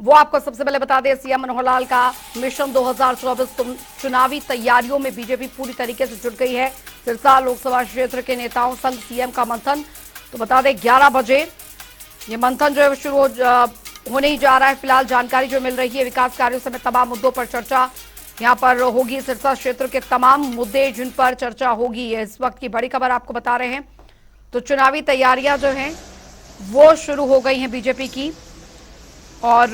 वो आपको सबसे पहले बता दें, सीएम मनोहर लाल का मिशन 2024 चुनावी तैयारियों में बीजेपी पूरी तरीके से जुट गई है। सिरसा लोकसभा क्षेत्र के नेताओं संग सीएम का मंथन। तो बता दें 11 बजे ये मंथन जो है शुरू होने ही जा रहा है। फिलहाल जानकारी जो मिल रही है, विकास कार्यों समेत तमाम मुद्दों पर चर्चा यहां पर होगी। सिरसा क्षेत्र के तमाम मुद्दे जिन पर चर्चा होगी, ये इस वक्त की बड़ी खबर आपको बता रहे हैं। तो चुनावी तैयारियां जो हैं वो शुरू हो गई हैं बीजेपी की, और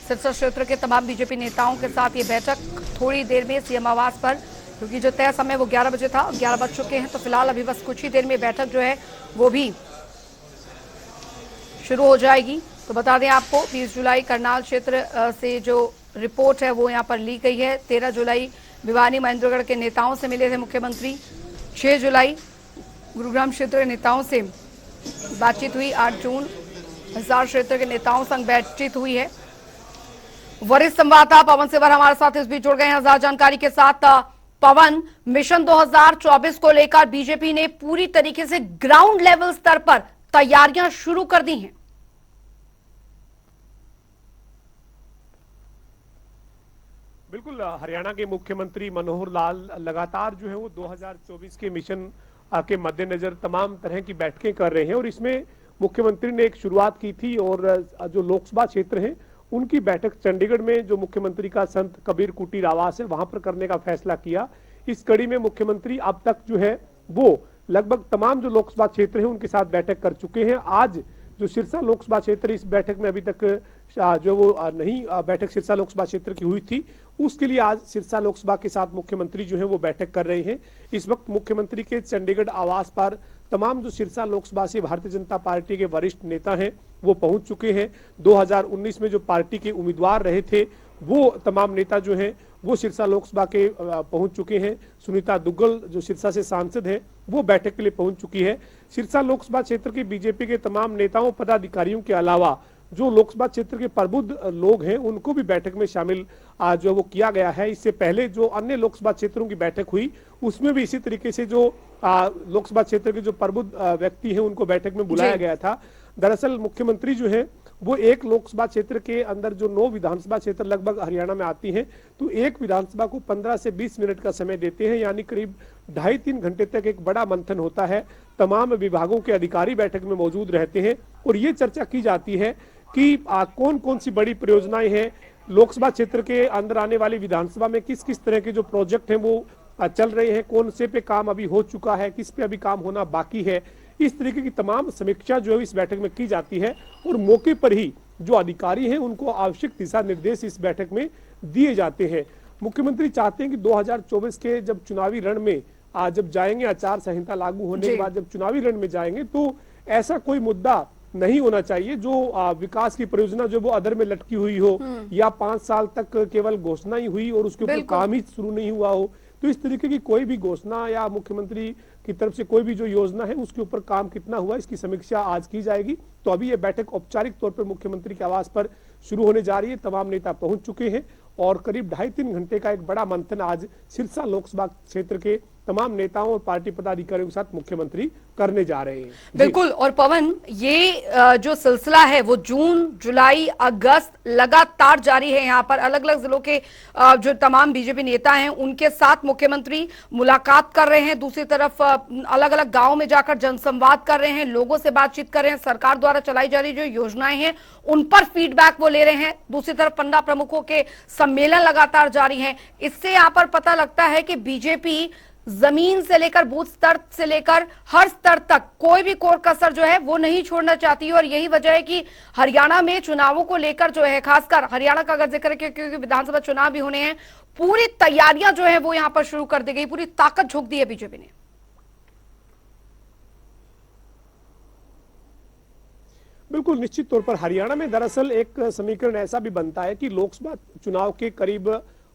सिरसा क्षेत्र के तमाम बीजेपी नेताओं के साथ ये बैठक थोड़ी देर में सीएम आवास पर, क्योंकि जो तय समय वो 11 बजे था, 11 बज चुके हैं। तो फिलहाल अभी बस कुछ ही देर में बैठक जो है वो भी शुरू हो जाएगी। तो बता दें आपको 20 जुलाई करनाल क्षेत्र से जो रिपोर्ट है वो यहाँ पर ली गई है। 13 जुलाई भिवानी महेंद्रगढ़ के नेताओं से मिले थे मुख्यमंत्री। 6 जुलाई गुरुग्राम क्षेत्र के नेताओं से बातचीत हुई। 8 जून हिसार क्षेत्र के नेताओं संग बातचीत हुई है। वरिष्ठ संवाददाता पवन सिवर हमारे साथ इस बीच जुड़ गए हैं हजार जानकारी के साथ। पवन, मिशन 2024 को लेकर बीजेपी ने पूरी तरीके से ग्राउंड लेवल स्तर पर तैयारियां शुरू कर दी हैं। बिल्कुल, हरियाणा के मुख्यमंत्री मनोहर लाल लगातार जो है वो 2024 के मिशन के मद्देनजर तमाम तरह की बैठकें कर रहे हैं, और इसमें मुख्यमंत्री ने एक शुरुआत की थी। और जो लोकसभा क्षेत्र है उनकी बैठक चंडीगढ़ में जो मुख्यमंत्री का संत कबीर कुटीर आवास है वहां पर करने का फैसला किया। इस कड़ी में मुख्यमंत्री अब तक जो है वो लगभग तमाम जो लोकसभा क्षेत्र है उनके साथ बैठक कर चुके हैं। आज जो सिरसा लोकसभा क्षेत्र, इस बैठक में अभी तक जो वो नहीं बैठक सिरसा लोकसभा क्षेत्र की हुई थी, उसके लिए आज सिरसा लोकसभा के साथ मुख्यमंत्री जो है वो बैठक कर रहे हैं। इस वक्त मुख्यमंत्री के चंडीगढ़ आवास पर तमाम जो सिरसा लोकसभा से भारतीय जनता पार्टी के वरिष्ठ नेता हैं वो पहुंच चुके हैं। 2019 में जो पार्टी के उम्मीदवार रहे थे वो तमाम नेता जो हैं वो सिरसा लोकसभा के पहुंच चुके हैं। सुनीता दुग्गल जो सिरसा से सांसद है वो बैठक के लिए पहुंच चुकी है। सिरसा लोकसभा क्षेत्र के बीजेपी के तमाम नेताओं पदाधिकारियों के अलावा जो लोकसभा क्षेत्र के प्रबुद्ध लोग हैं उनको भी बैठक में शामिल जो वो किया गया है। इससे पहले जो अन्य लोकसभा क्षेत्रों की बैठक हुई उसमें भी इसी तरीके से जो लोकसभा क्षेत्र के जो प्रबुद्ध व्यक्ति हैं उनको बैठक में बुलाया गया था। दरअसल मुख्यमंत्री जो है वो एक लोकसभा क्षेत्र के अंदर जो 9 विधानसभा क्षेत्र लगभग हरियाणा में आती हैं, तो एक विधानसभा को 15 से 20 मिनट का समय देते हैं, यानी करीब 2.5-3 घंटे तक एक बड़ा मंथन होता है। तमाम विभागों के अधिकारी बैठक में मौजूद रहते हैं और ये चर्चा की जाती है कि कौन कौन सी बड़ी परियोजनाएं हैं लोकसभा क्षेत्र के अंदर आने वाली विधानसभा में, किस किस तरह के जो प्रोजेक्ट हैं वो चल रहे हैं, कौन से पे काम अभी हो चुका है, किस पे अभी काम होना बाकी है। इस तरीके की तमाम समीक्षा जो है इस बैठक में की जाती है और मौके पर ही जो अधिकारी हैं उनको आवश्यक दिशा निर्देश इस बैठक में दिए जाते हैं। मुख्यमंत्री चाहते हैं कि 2024 के जब चुनावी रण में जब जाएंगे, आचार संहिता लागू होने के बाद जब चुनावी रण में जाएंगे, तो ऐसा कोई मुद्दा नहीं होना चाहिए जो विकास की परियोजना जो वो अधर में लटकी हुई हो या 5 साल तक केवल घोषणा ही हुई और उसके ऊपर काम ही शुरू नहीं हुआ हो। तो इस तरीके की कोई भी घोषणा या मुख्यमंत्री की तरफ से कोई भी जो योजना है उसके ऊपर काम कितना हुआ, इसकी समीक्षा आज की जाएगी। तो अभी ये बैठक औपचारिक तौर पर मुख्यमंत्री के आवास पर शुरू होने जा रही है। तमाम नेता पहुंच चुके हैं और करीब 2.5-3 घंटे का एक बड़ा मंथन आज सिरसा लोकसभा क्षेत्र के तमाम नेताओं और पार्टी पदाधिकारियों के साथ मुख्यमंत्री करने जा रहे हैं। बिल्कुल। और पवन, ये जो सिलसिला है वो जून, जुलाई, अगस्त लगातार जारी है। यहाँ पर अलग अलग जिलों के जो तमाम बीजेपी नेता हैं उनके साथ मुख्यमंत्री मुलाकात कर रहे हैं। दूसरी तरफ अलग अलग गांव में जाकर जनसंवाद कर रहे हैं, लोगों से बातचीत कर रहे हैं, सरकार द्वारा चलाई जा रही जो योजनाएं हैं उन पर फीडबैक वो ले रहे हैं। दूसरी तरफ 15 प्रमुखों के सम्मेलन लगातार जारी हैं। इससे यहाँ पर पता लगता है कि बीजेपी जमीन से लेकर बूथ स्तर से लेकर हर स्तर तक कोई भी कोर कसर जो है वो नहीं छोड़ना चाहती है। और यही वजह है कि हरियाणा में चुनावों को लेकर जो है, खासकर हरियाणा का अगर जिक्र है क्योंकि विधानसभा चुनाव भी होने हैं, पूरी तैयारियां जो है वो यहां पर शुरू कर दी गई, पूरी ताकत झोंक दी है बीजेपी ने। बिल्कुल, निश्चित तौर पर हरियाणा में दरअसल एक समीकरण ऐसा भी बनता है कि लोकसभा चुनाव के करीब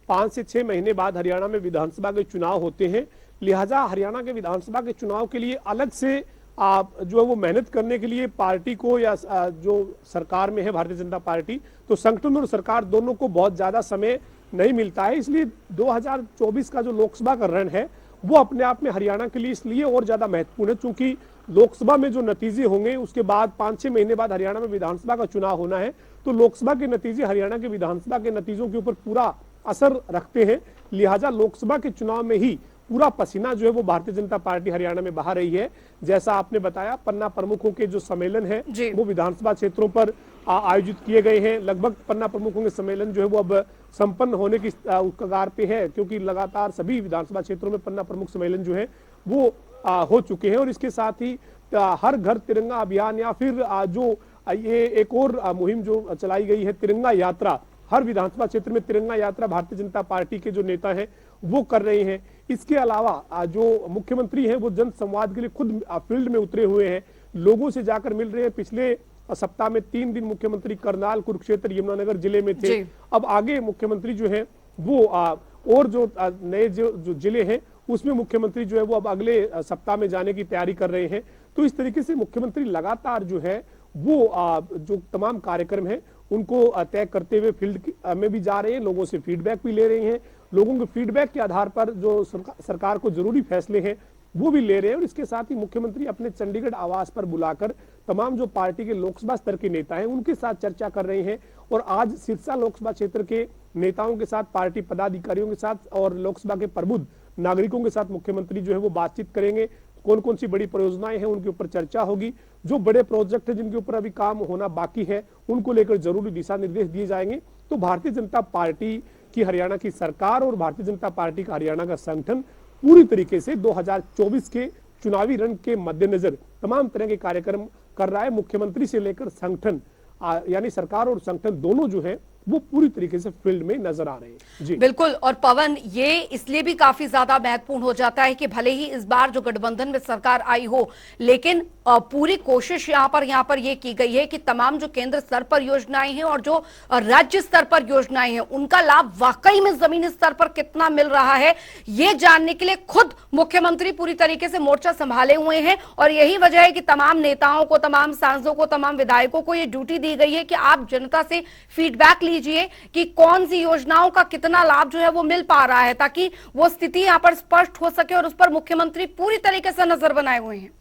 5 से 6 महीने बाद हरियाणा में विधानसभा के चुनाव होते हैं। लिहाजा हरियाणा के विधानसभा के चुनाव के लिए अलग से जो है वो मेहनत करने के लिए पार्टी को या जो सरकार में है भारतीय जनता पार्टी, तो संगठन और सरकार दोनों को बहुत ज्यादा समय नहीं मिलता है। इसलिए 2024 का जो लोकसभा का रण है वो अपने आप में हरियाणा के लिए इसलिए और ज्यादा महत्वपूर्ण है क्योंकि लोकसभा में जो नतीजे होंगे उसके बाद 5-6 महीने बाद हरियाणा में विधानसभा का चुनाव होना है। तो लोकसभा के नतीजे हरियाणा के विधानसभा के नतीजों के ऊपर पूरा असर रखते हैं। लिहाजा लोकसभा के चुनाव में ही पूरा पसीना जो है वो भारतीय जनता पार्टी हरियाणा में बहा रही है। जैसा आपने बताया, पन्ना प्रमुखों के जो सम्मेलन है वो विधानसभा क्षेत्रों पर आयोजित किए गए हैं। लगभग पन्ना प्रमुखों के सम्मेलन जो है वो अब संपन्न होने की कगार पे है, क्योंकि लगातार सभी विधानसभा क्षेत्रों में पन्ना प्रमुख सम्मेलन जो है वो हो चुके हैं। और इसके साथ ही हर घर तिरंगा अभियान या फिर जो ये एक और मुहिम जो चलाई गई है तिरंगा यात्रा, हर विधानसभा क्षेत्र में तिरंगा यात्रा भारतीय जनता पार्टी के जो नेता हैं वो कर रहे हैं। इसके अलावा जो मुख्यमंत्री हैं वो जन संवाद के लिए खुद फील्ड में उतरे हुए हैं, लोगों से जाकर मिल रहे हैं। पिछले सप्ताह में 3 दिन मुख्यमंत्री करनाल, कुरुक्षेत्र, यमुनानगर जिले में थे। अब आगे मुख्यमंत्री जो है वो और जो नए जो जिले हैं उसमें मुख्यमंत्री जो है वो अब अगले सप्ताह में जाने की तैयारी कर रहे हैं। तो इस तरीके से मुख्यमंत्री लगातार जो है वो जो तमाम कार्यक्रम है उनको तय करते हुए फील्ड में भी जा रहे हैं, लोगों से फीडबैक भी ले रहे हैं। लोगों के फीडबैक के आधार पर जो सरकार को जरूरी फैसले हैं वो भी ले रहे हैं। और इसके साथ ही मुख्यमंत्री अपने चंडीगढ़ आवास पर बुलाकर तमाम जो पार्टी के लोकसभा स्तर के नेता हैं उनके साथ चर्चा कर रहे हैं। और आज सिरसा लोकसभा क्षेत्र के नेताओं के साथ, पार्टी पदाधिकारियों के साथ और लोकसभा के प्रबुद्ध नागरिकों के साथ मुख्यमंत्री जो है वो बातचीत करेंगे। कौन कौन सी बड़ी परियोजनाएं हैं उनके ऊपर चर्चा होगी। जो बड़े प्रोजेक्ट है जिनके ऊपर अभी काम होना बाकी है उनको लेकर जरूरी दिशा निर्देश दिए जाएंगे। तो भारतीय जनता पार्टी की हरियाणा की सरकार और भारतीय जनता पार्टी का हरियाणा का संगठन पूरी तरीके से 2024 के चुनावी रण के मद्देनजर तमाम तरह के कार्यक्रम कर रहा है। मुख्यमंत्री से लेकर संगठन यानी सरकार और संगठन दोनों जो है वो पूरी तरीके से फील्ड में नजर आ रहे हैं। जी बिल्कुल। और पवन, ये इसलिए भी काफी ज्यादा महत्वपूर्ण हो जाता है कि भले ही इस बार जो गठबंधन में सरकार आई हो, लेकिन पूरी कोशिश यहाँ पर ये की गई है कि तमाम जो केंद्र स्तर पर योजनाएं हैं और जो राज्य स्तर पर योजनाएं हैं उनका लाभ वाकई में जमीनी स्तर पर कितना मिल रहा है, ये जानने के लिए खुद मुख्यमंत्री पूरी तरीके से मोर्चा संभाले हुए हैं। और यही वजह है कि तमाम नेताओं को, तमाम सांसदों को, तमाम विधायकों को ये ड्यूटी दी गई है कि आप जनता से फीडबैक लीजिए कि कौन सी योजनाओं का कितना लाभ जो है वो मिल पा रहा है, ताकि वो स्थिति यहां पर स्पष्ट हो सके। और उस पर मुख्यमंत्री पूरी तरीके से नजर बनाए हुए हैं।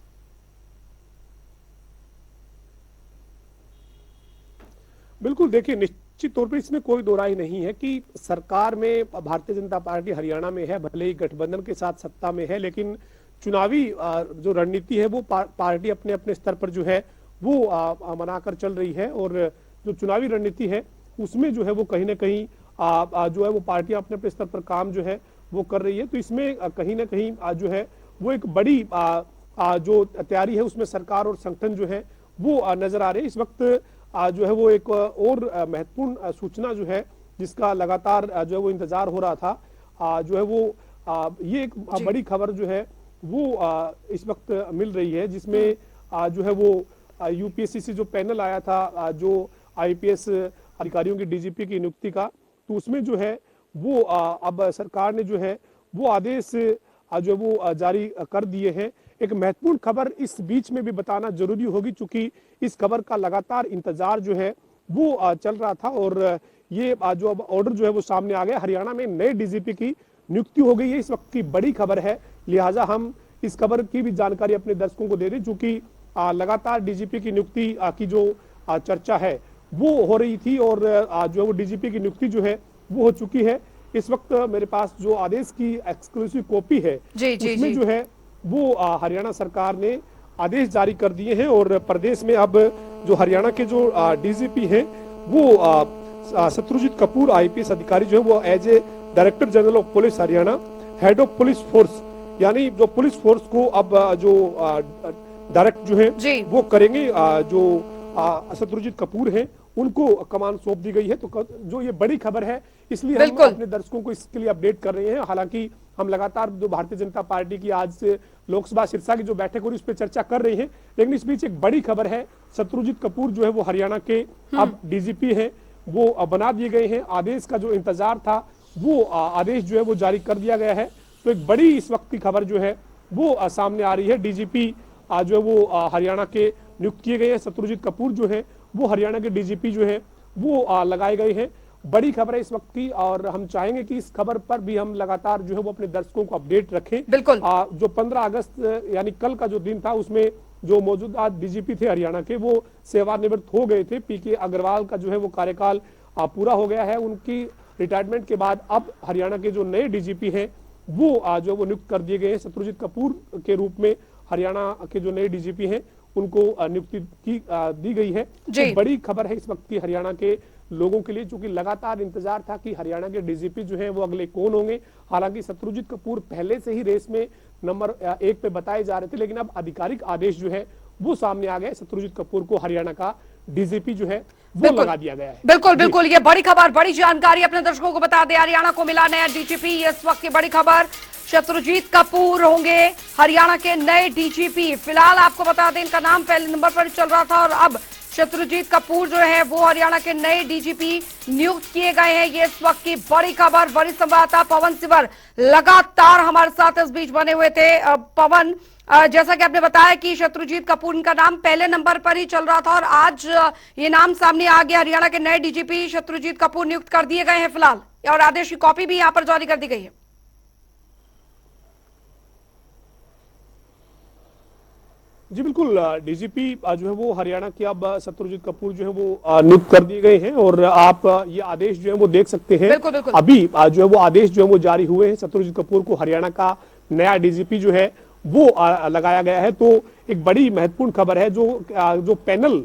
बिल्कुल, देखिए निश्चित तौर पर इसमें कोई दो राय नहीं है कि सरकार में भारतीय जनता पार्टी हरियाणा में है, भले ही गठबंधन के साथ सत्ता में है, लेकिन चुनावी जो रणनीति है वो पार्टी अपने अपने स्तर पर जो है वो मनाकर चल रही है। और जो चुनावी रणनीति है उसमें जो है वो कहीं ना कहीं जो है वो पार्टियां अपने अपने स्तर पर काम जो है वो कर रही है। तो इसमें कहीं ना कहीं जो है वो एक बड़ी जो तैयारी है उसमें सरकार और संगठन जो है वो नजर आ रहे हैं। इस वक्त जो है वो एक और महत्वपूर्ण सूचना जो है जिसका लगातार जो है वो इंतजार हो रहा था, जो है वो ये एक बड़ी खबर जो है वो इस वक्त मिल रही है, जिसमें जो है वो यूपीएससी से जो पैनल आया था जो आईपीएस अधिकारियों की डीजीपी की नियुक्ति का, तो उसमें जो है वो अब सरकार ने जो है वो आदेश जो वो जारी कर दिए हैं। एक महत्वपूर्ण खबर इस बीच में भी बताना जरूरी होगी, चूंकि इस खबर का लगातार इंतजार जो है वो चल रहा था। और ये जो अब ऑर्डर जो है वो सामने आ गया, हरियाणा में नए डीजीपी की नियुक्ति हो गई है। इस वक्त की बड़ी खबर है, लिहाजा हम इस खबर की भी जानकारी अपने दर्शकों को दे दें। चूंकि लगातार डीजीपी की नियुक्ति की जो चर्चा है वो हो रही थी और जो है वो डीजीपी की नियुक्ति जो है वो हो चुकी है। इस वक्त मेरे पास जो आदेश की एक्सक्लूसिव कॉपी है उसमें जो है वो हरियाणा सरकार ने आदेश जारी कर दिए हैं। और प्रदेश में अब जो हरियाणा के जो डीजीपी हैं वो शत्रुजीत कपूर आईपीएस अधिकारी जो है वो as a director general of police Haryana, head of police force, यानी जो पुलिस फोर्स को अब जो डायरेक्ट जो है वो करेंगे, जो शत्रुजीत कपूर हैं उनको कमान सौंप दी गई है। तो जो ये बड़ी खबर है, इसलिए हम अपने दर्शकों को इसके लिए अपडेट कर रहे हैं। हालांकि हम लगातार जो भारतीय जनता पार्टी की आज से लोकसभा सिरसा की जो बैठक हो रही है उस पर चर्चा कर रहे हैं, लेकिन इस बीच एक बड़ी खबर है, शत्रुजीत कपूर जो है वो हरियाणा के अब डीजीपी हैं, वो बना दिए गए हैं। आदेश का जो इंतजार था वो आदेश जो है वो जारी कर दिया गया है। तो एक बड़ी इस वक्त की खबर जो है वो सामने आ रही है। डीजीपी जो है वो हरियाणा के नियुक्त किए गए हैं। शत्रुजीत कपूर जो है वो हरियाणा के डीजीपी जो है वो लगाए गए हैं। बड़ी खबर है इस वक्त की, और हम चाहेंगे कि इस खबर पर भी हम लगातार जो है वो अपने दर्शकों को अपडेट रखें। बिल्कुल। जो 15 अगस्त यानी कल का जो दिन था उसमें जो मौजूदा डीजीपी थे हरियाणा के, वो सेवानिवृत्त हो गए थे। पीके अग्रवाल का जो है वो कार्यकाल पूरा हो गया है। उनकी रिटायरमेंट के बाद अब हरियाणा के जो नए डीजीपी हैं वो जो वो नियुक्त कर दिए गए हैं। शत्रुजीत कपूर के रूप में हरियाणा के जो नए डीजीपी हैं उनको नियुक्ति दी गई है। तो बड़ी खबर है इस वक्त की हरियाणा के लोगों के लिए, क्योंकि लगातार इंतजार था कि हरियाणा के डीजीपी जो हैं वो अगले कौन होंगे। हालांकि शत्रुजीत कपूर पहले से ही रेस में नंबर 1 पे बताए जा रहे थे, लेकिन अब आधिकारिक आदेश जो है वो सामने आ गया। शत्रुजीत कपूर को हरियाणा का डीजीपी जो है वो लगा दिया गया है। बिल्कुल बिल्कुल, ये बड़ी खबर, बड़ी जानकारी अपने दर्शकों को बता दें। हरियाणा को मिला नया डीजीपी, इस वक्त की बड़ी खबर। शत्रुजीत कपूर होंगे हरियाणा के नए डीजीपी। फिलहाल आपको बता दें इनका नाम पहले नंबर पर चल रहा था और अब शत्रुजीत कपूर जो है वो हरियाणा के नए डीजीपी नियुक्त किए गए हैं। ये इस वक्त की बड़ी खबर। बड़ी संवाददाता पवन सिवर लगातार हमारे साथ इस बीच बने हुए थे। पवन, जैसा कि आपने बताया कि शत्रुजीत कपूर इनका नाम पहले नंबर पर ही चल रहा था और आज ये नाम सामने आ गया। हरियाणा के नए डीजीपी शत्रुजीत कपूर नियुक्त कर दिए गए हैं फिलहाल, और आदेश की कॉपी भी यहां पर जारी कर दी गई है। जी बिल्कुल, डीजीपी जो है वो हरियाणा के अब शत्रुजीत कपूर जो है वो नियुक्त कर दिए गए हैं और आप ये आदेश जो है वो देख सकते हैं। बिल्कुल बिल्कुल। अभी जो है वो आदेश जो है वो जारी हुए हैं। शत्रुजीत कपूर को हरियाणा का नया डीजीपी जो है वो लगाया गया है। तो एक बड़ी महत्वपूर्ण खबर है। जो पैनल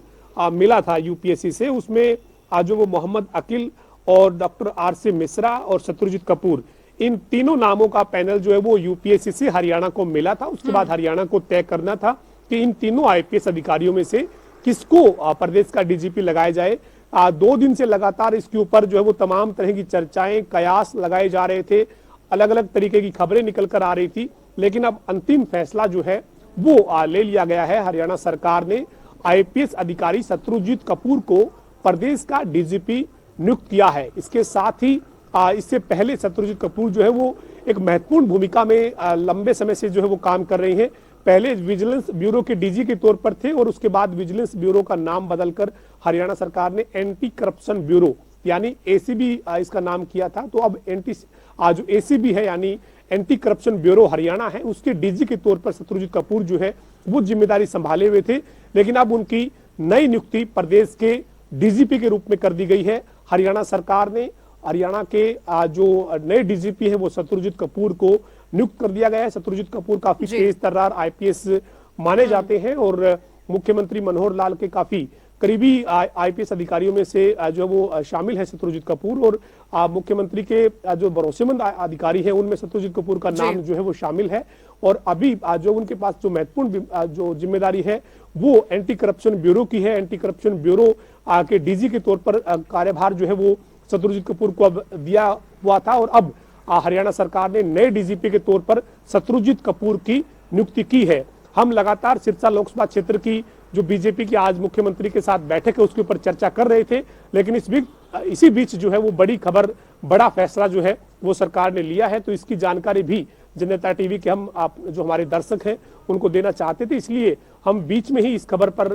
मिला था यूपीएससी से, उसमें जो वो मोहम्मद अकील और डॉक्टर आरसी मिश्रा और शत्रुजीत कपूर, इन तीनों नामों का पैनल जो है वो यूपीएससी से हरियाणा को मिला था। उसके बाद हरियाणा को तय करना था कि इन तीनों आईपीएस अधिकारियों में से किसको प्रदेश का डीजीपी लगाया जाए। 2 दिन से लगातार इसके ऊपर जो है वो तमाम तरह की चर्चाएं, कयास लगाए जा रहे थे, अलग अलग तरीके की खबरें निकल कर आ रही थी। लेकिन अब अंतिम फैसला जो है वो ले लिया गया है। हरियाणा सरकार ने आईपीएस अधिकारी शत्रुजीत कपूर को प्रदेश का डीजीपी नियुक्त किया है। इसके साथ ही इससे पहले शत्रुजीत कपूर जो है वो एक महत्वपूर्ण भूमिका में लंबे समय से जो है वो काम कर रही हैं। पहले विजिलेंस ब्यूरो के डीजी के तौर पर थे और उसके बाद विजिलेंस ब्यूरो का नाम बदलकर हरियाणा सरकार ने एंटी करप्शन ब्यूरो यानी एसीबी इसका नाम किया था। तो अब जो एसीबी है यानी एंटी करप्शन ब्यूरो हरियाणा है, उसके डीजी के तौर पर शत्रुजीत कपूर जो है वो जिम्मेदारी संभाले हुए थे। लेकिन अब उनकी नई नियुक्ति प्रदेश के डीजीपी के रूप में कर दी गई है। हरियाणा सरकार ने हरियाणा के जो नए डीजीपी है वो शत्रुजीत कपूर को नियुक्त कर दिया गया है। शत्रुजीत कपूर काफी तेज तर्रार आईपीएस माने जाते हैं और मुख्यमंत्री मनोहर लाल के काफी करीबी आईपीएस अधिकारियों में से जो वो शामिल है शत्रुजीत कपूर, और मुख्यमंत्री के जो भरोसेमंद अधिकारी हैं उनमें शत्रुजीत कपूर का नाम जो है वो शामिल है। और अभी जो उनके पास जो महत्वपूर्ण जो जिम्मेदारी है वो एंटी करप्शन ब्यूरो की है। एंटी करप्शन ब्यूरो के डीजी के तौर पर कार्यभार जो है वो शत्रुजीत कपूर को अब दिया हुआ था और अब हरियाणा सरकार ने नए डीजीपी के तौर पर शत्रुजीत कपूर की नियुक्ति की है। हम लगातार सिरसा लोकसभा क्षेत्र की जो बीजेपी की आज मुख्यमंत्री के साथ बैठक है उसके ऊपर चर्चा कर रहे थे, लेकिन इसी बीच जो है वो बड़ी खबर, बड़ा फैसला जो है वो सरकार ने लिया है। तो इसकी जानकारी भी जनता टीवी के हम जो हमारे दर्शक हैं उनको देना चाहते थे, इसलिए हम बीच में ही इस खबर पर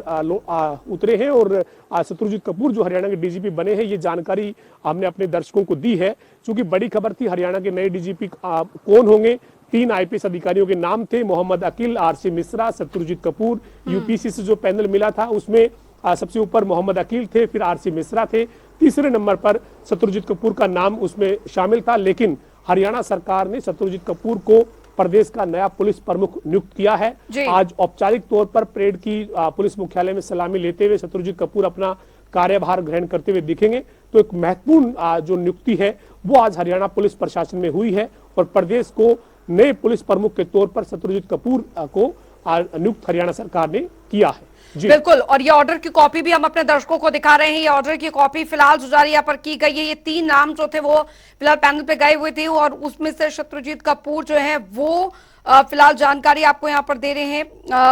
उतरे हैं और शत्रुजीत कपूर जो हरियाणा के डीजीपी बने हैं ये जानकारी हमने अपने दर्शकों को दी है। चूंकि बड़ी खबर थी हरियाणा के नए डीजीपी कौन होंगे। 3 आईपीएस अधिकारियों के नाम थे, मोहम्मद अकील, आरसी मिश्रा, शत्रुजीत कपूर। यूपीएससी से जो पैनल मिला था उसमें सबसे ऊपर मोहम्मद अकील थे, फिर आरसी मिश्रा थे, तीसरे नंबर पर शत्रुजीत कपूर का नाम उसमें शामिल था। लेकिन हरियाणा सरकार ने शत्रुजीत कपूर को प्रदेश का नया पुलिस प्रमुख नियुक्त किया है। आज औपचारिक तौर पर परेड की पुलिस मुख्यालय में सलामी लेते हुए शत्रुजीत कपूर अपना कार्यभार ग्रहण करते हुए दिखेंगे। तो एक महत्वपूर्ण जो नियुक्ति है वो आज हरियाणा पुलिस प्रशासन में हुई है और प्रदेश को नए पुलिस प्रमुख के तौर पर शत्रुजीत कपूर को नियुक्त हरियाणा सरकार ने किया है। बिल्कुल, और ये ऑर्डर की कॉपी भी हम अपने दर्शकों को दिखा रहे हैं। ये ऑर्डर की कॉपी फिलहाल जो जारी यहाँ पर की गई है, ये 3 नाम जो थे वो फिलहाल पैनल पे गए हुए थे और उसमें से शत्रुजीत कपूर जो है वो फिलहाल जानकारी आपको यहाँ पर दे रहे हैं।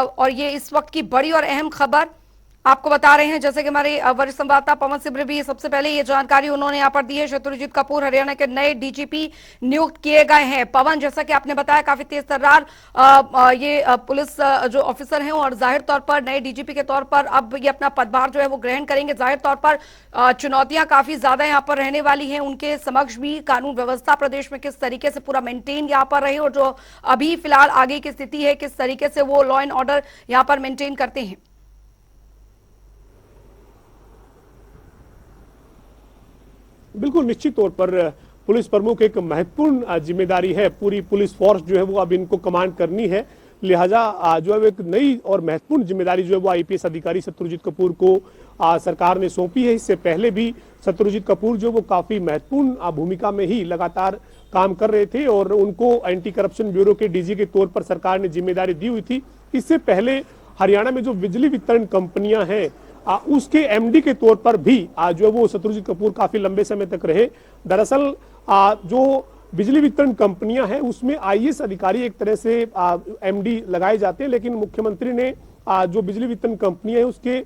और ये इस वक्त की बड़ी और अहम खबर, आपको बता रहे हैं, जैसे कि हमारे वरिष्ठ संवाददाता पवन सिब्रे भी सबसे पहले ये जानकारी उन्होंने यहाँ पर दी है। शत्रुजीत कपूर हरियाणा के नए डीजीपी नियुक्त किए गए हैं। पवन, जैसा कि आपने बताया, काफी तेज तर्रार ये पुलिस जो ऑफिसर हैं और जाहिर तौर पर नए डीजीपी के तौर पर अब ये अपना पदभार जो है वो ग्रहण करेंगे। जाहिर तौर पर चुनौतियां काफी ज्यादा यहाँ पर रहने वाली हैं उनके समक्ष भी। कानून व्यवस्था प्रदेश में किस तरीके से पूरा मेंटेन यहाँ पर रहे और जो अभी फिलहाल आगे की स्थिति है किस तरीके से वो लॉ एंड ऑर्डर यहाँ पर मेंटेन करते हैं। बिल्कुल निश्चित तौर पर पुलिस प्रमुख एक महत्वपूर्ण जिम्मेदारी है। पूरी पुलिस फोर्स जो है वो अब इनको कमांड करनी है, लिहाजा जो है एक नई और महत्वपूर्ण जिम्मेदारी जो है वो आईपीएस अधिकारी शत्रुजीत कपूर को सरकार ने सौंपी है। इससे पहले भी शत्रुजीत कपूर जो वो काफी महत्वपूर्ण भूमिका में ही लगातार काम कर रहे थे और उनको एंटी करप्शन ब्यूरो के डीजी के तौर पर सरकार ने जिम्मेदारी दी हुई थी। इससे पहले हरियाणा में जो बिजली वितरण कंपनियां हैं उसके एमडी के तौर पर भी जो है वो शत्रुजीत कपूर काफी लंबे समय तक रहे। दरअसल जो बिजली वितरण कंपनियां हैं उसमें आईएएस अधिकारी एक तरह से एमडी लगाए जाते हैं, लेकिन मुख्यमंत्री ने जो बिजली वितरण कंपनियां हैं उसके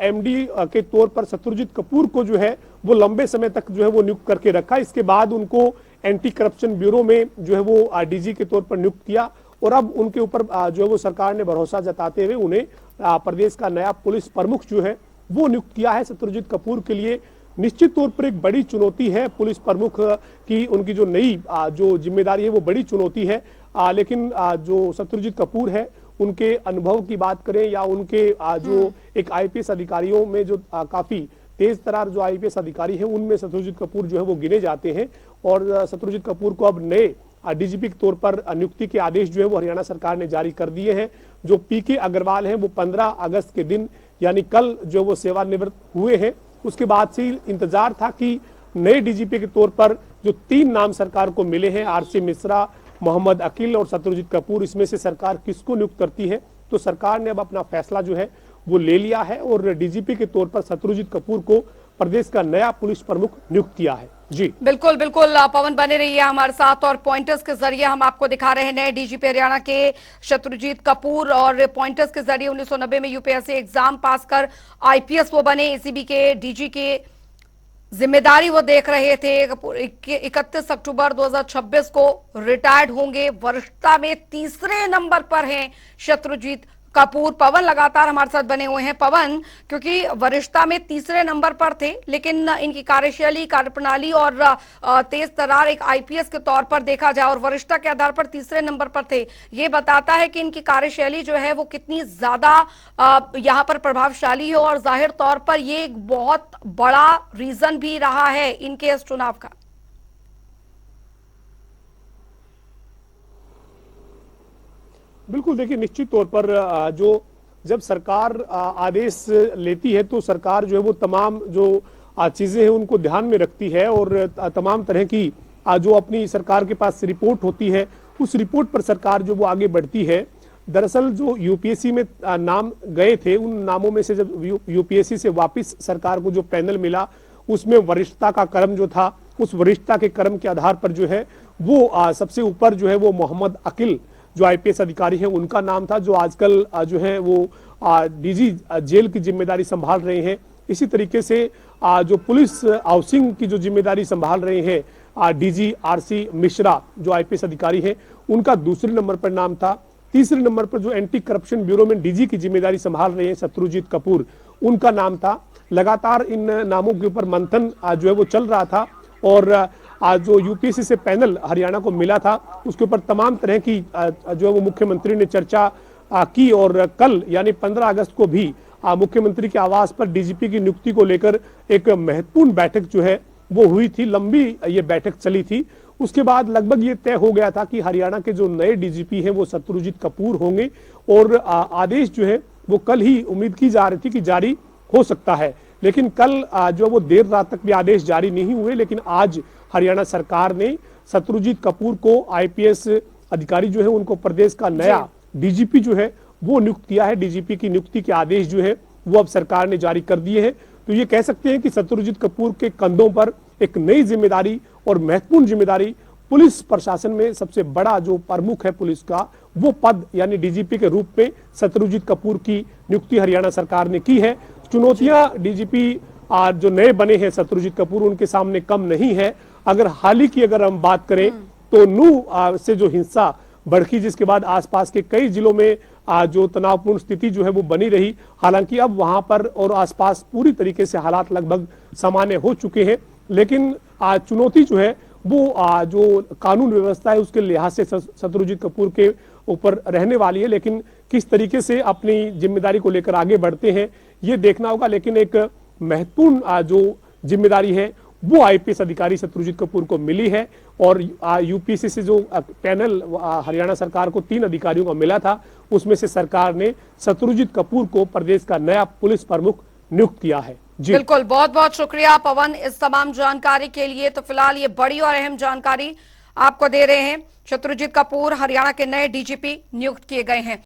एमडी के तौर पर शत्रुजीत कपूर को जो है वो लंबे समय तक जो है वो नियुक्त करके रखा। इसके बाद उनको एंटी करप्शन ब्यूरो में जो है वो डीजी के तौर पर नियुक्त किया और अब उनके ऊपर जो है वो सरकार ने भरोसा जताते हुए उन्हें प्रदेश का नया पुलिस प्रमुख जो है वो नियुक्त किया है। शत्रुजीत कपूर के लिए निश्चित तौर पर एक बड़ी चुनौती है पुलिस प्रमुख की, उनकी जो नई जो जिम्मेदारी है वो बड़ी चुनौती है। लेकिन जो शत्रुजीत कपूर है उनके अनुभव की बात करें या उनके जो एक आईपीएस अधिकारियों में जो काफी तेज तरार जो आईपीएस अधिकारी हैं उनमें शत्रुजीत कपूर जो है वो गिने जाते हैं और शत्रुजीत कपूर को अब नए डीजीपी के तौर पर नियुक्ति के आदेश जो है वो हरियाणा सरकार ने जारी कर दिए हैं। जो पीके अग्रवाल हैं वो 15 अगस्त के दिन यानी कल जो वो सेवानिवृत्त हुए हैं। उसके बाद से इंतजार था कि नए डीजीपी के तौर पर जो 3 नाम सरकार को मिले हैं, आरसी मिश्रा, मोहम्मद अकील और शत्रुजीत कपूर, इसमें से सरकार किसको नियुक्त करती है। तो सरकार ने अब अपना फैसला जो है वो ले लिया है और डीजीपी के तौर पर शत्रुजीत कपूर को प्रदेश का नया पुलिस प्रमुख नियुक्त किया है। जी बिल्कुल बिल्कुल पवन, बने रहिए हमारे साथ और पॉइंटर्स के जरिए हम आपको दिखा रहे हैं नए डीजीपी हरियाणा के शत्रुजीत कपूर। और पॉइंटर्स के जरिए 1990 में यूपीएससी एग्जाम पास कर आईपीएस वो बने, एसीबी के डीजी के जिम्मेदारी वो देख रहे थे। 31 अक्टूबर 2026 को रिटायर्ड होंगे। वरिष्ठता में तीसरे नंबर पर हैं शत्रुजीत कपूर। पवन लगातार हमारे साथ बने हुए हैं। पवन, क्योंकि वरिष्ठता में तीसरे नंबर पर थे लेकिन इनकी कार्यशैली, कार्यप्रणाली और तेज तरार एक आईपीएस के तौर पर देखा जाए और वरिष्ठता के आधार पर तीसरे नंबर पर थे, ये बताता है कि इनकी कार्यशैली जो है वो कितनी ज्यादा यहाँ पर प्रभावशाली है और जाहिर तौर पर ये एक बहुत बड़ा रीजन भी रहा है इनके इस चुनाव का। बिल्कुल, देखिए निश्चित तौर पर जो जब सरकार आदेश लेती है तो सरकार जो है वो तमाम जो चीजें हैं उनको ध्यान में रखती है और तमाम तरह की जो अपनी सरकार के पास रिपोर्ट होती है उस रिपोर्ट पर सरकार जो वो आगे बढ़ती है। दरअसल जो यूपीएससी में नाम गए थे उन नामों में से जब यूपीएससी से वापस सरकार को जो पैनल मिला उसमें वरिष्ठता का क्रम जो था उस वरिष्ठता के क्रम के आधार पर जो है वो सबसे ऊपर जो है वो मोहम्मद अकील जो आईपीएस अधिकारी हैं उनका नाम था, जो आजकल जो है वो डीजी जेल की जिम्मेदारी संभाल रहे हैं। इसी तरीके से जो पुलिस हाउसिंग की जो जिम्मेदारी संभाल रहे हैं डीजी आरसी मिश्रा जो आईपीएस अधिकारी हैं उनका दूसरे नंबर पर नाम था। तीसरे नंबर पर जो एंटी करप्शन ब्यूरो में डीजी की जिम्मेदारी संभाल रहे हैं शत्रुजीत कपूर, उनका नाम था। लगातार इन नामों के ऊपर मंथन जो है वो चल रहा था और आज जो यूपीएससी से पैनल हरियाणा को मिला था उसके ऊपर तमाम तरह की जो है वो मुख्यमंत्री ने चर्चा की और कल यानी 15 अगस्त को भी मुख्यमंत्री के आवास पर डीजीपी की नियुक्ति को लेकर एक महत्वपूर्ण बैठक जो है वो हुई थी। लंबी ये बैठक चली थी। उसके बाद लगभग ये तय हो गया था कि हरियाणा के जो नए डीजीपी हैं वो शत्रुजीत कपूर होंगे और आदेश जो है वो कल ही उम्मीद की जा रही थी कि जारी हो सकता है, लेकिन कल जो वो देर रात तक भी आदेश जारी नहीं हुए। लेकिन आज हरियाणा सरकार ने शत्रुजीत कपूर को आईपीएस अधिकारी जो है उनको प्रदेश का नया डीजीपी जो है वो नियुक्त किया है। डीजीपी की नियुक्ति के आदेश जो है वो अब सरकार ने जारी कर दिए हैं। तो ये कह सकते हैं कि शत्रुजीत कपूर के कंधों पर एक नई जिम्मेदारी और महत्वपूर्ण जिम्मेदारी, पुलिस प्रशासन में सबसे बड़ा जो प्रमुख है पुलिस का वो पद यानी डीजीपी के रूप में शत्रुजीत कपूर की नियुक्ति हरियाणा सरकार ने की है। चुनौतियां डीजीपी जो नए बने हैं शत्रुजीत कपूर, उनके सामने कम नहीं है। अगर हाल ही की अगर हम बात करें तो नूह से जो हिंसा भड़की, जिसके बाद आसपास के कई जिलों में जो तनावपूर्ण स्थिति जो है वो बनी रही, हालांकि अब वहां पर और आसपास पूरी तरीके से हालात लगभग सामान्य हो चुके हैं। लेकिन चुनौती जो है वो जो कानून व्यवस्था है उसके लिहाज से शत्रुजीत कपूर के ऊपर रहने वाली है। लेकिन किस तरीके से अपनी जिम्मेदारी को लेकर आगे बढ़ते हैं ये देखना होगा। लेकिन एक महत्वपूर्ण जो जिम्मेदारी है वो आईपीएस अधिकारी शत्रुजीत कपूर को मिली है। और यूपीसी से जो पैनल हरियाणा सरकार को 3 अधिकारियों का मिला था, उसमें से सरकार ने शत्रुजीत कपूर को प्रदेश का नया पुलिस प्रमुख नियुक्त किया है। जी बिल्कुल, बहुत बहुत शुक्रिया पवन इस तमाम जानकारी के लिए। तो फिलहाल ये बड़ी और अहम जानकारी आपको दे रहे हैं। शत्रुजीत कपूर हरियाणा के नए डीजीपी नियुक्त किए गए हैं।